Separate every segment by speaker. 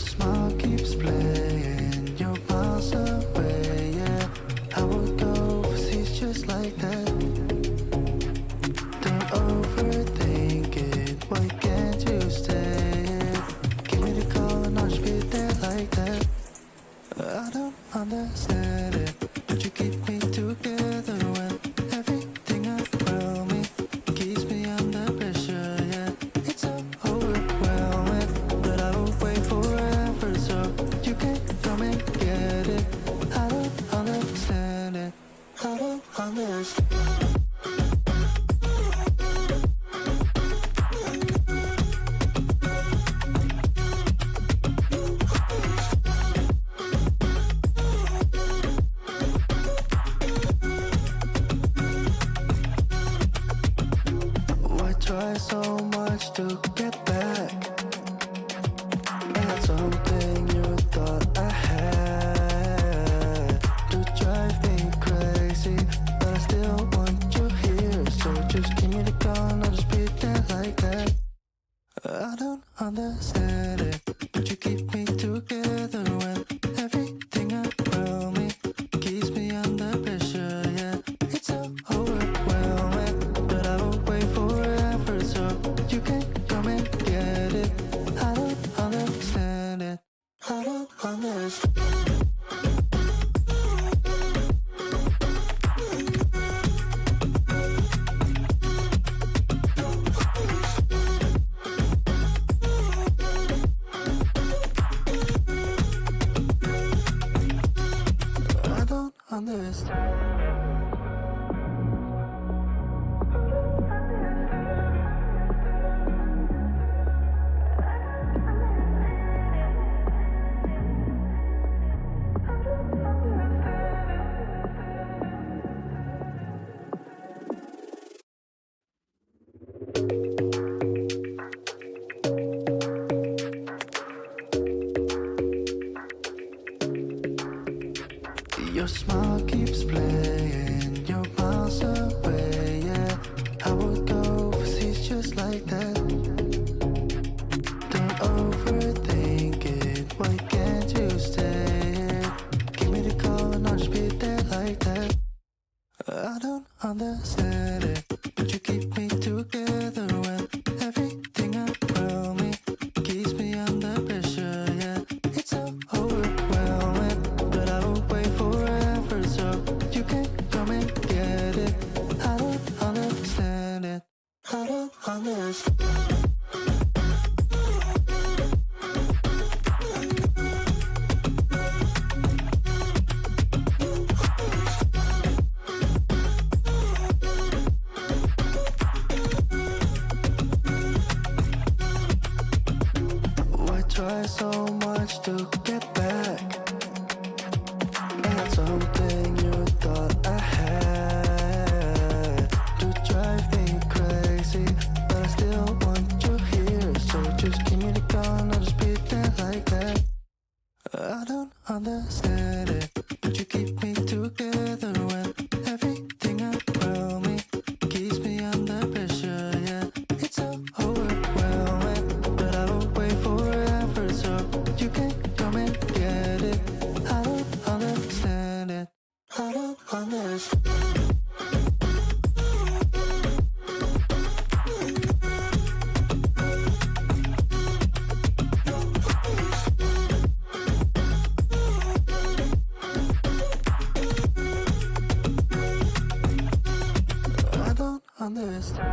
Speaker 1: smile keeps playing, you're miles away, yeah. I would go overseas just like that. Don't overthink it, why can't you stay? Give me the call and I'll just be there like that. I don't understand it, but you keep me together when everything around me keeps me under pressure, yeah. It's so overwhelming, but I will wait forever so you can come and get it. I don't understand it, I don't understand. Try so much to get back at something you thought I had. To drive me crazy, but I still want you here. So just give me the call and I'll just be there like that. I don't understand it, but you keep me together when everything around me keeps me under pressure, yeah. It's so overwhelming, but I will wait forever so you can come and get it. I don't understand it, I don't understand. I don't understand. Your smile keeps playing, you're miles away, yeah. I would go overseas just like that. Don't overthink it, why can't you stay? Give me the call and I'll just be there like that. I don't understand it, but you keep me together when everything around me keeps me under pressure, yeah. It's so overwhelming, but I will wait forever so you can come and get it. I don't understand it, I don't understand. Try so much to get back at something you thought I had. To drive me crazy, but I still want you here. So just give me the call and I'll just be there like that. I don't understand it, but you keep me together when everything around me keeps me under pressure, yeah. It's so overwhelming, but I will wait forever so you can come and get it. I don't understand it, I don't understand. I don't understand.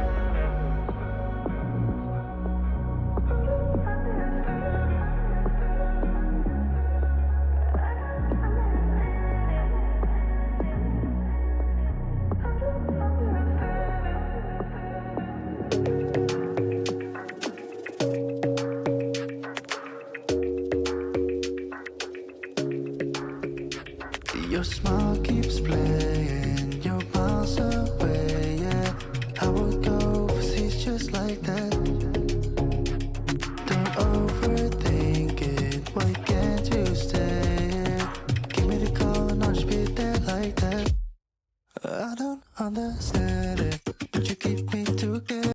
Speaker 1: Your smile keeps playing, you're miles away, yeah. I would go overseas just like that. Don't overthink it, why can't you stay? Give me the call and I'll just be there like that. I don't understand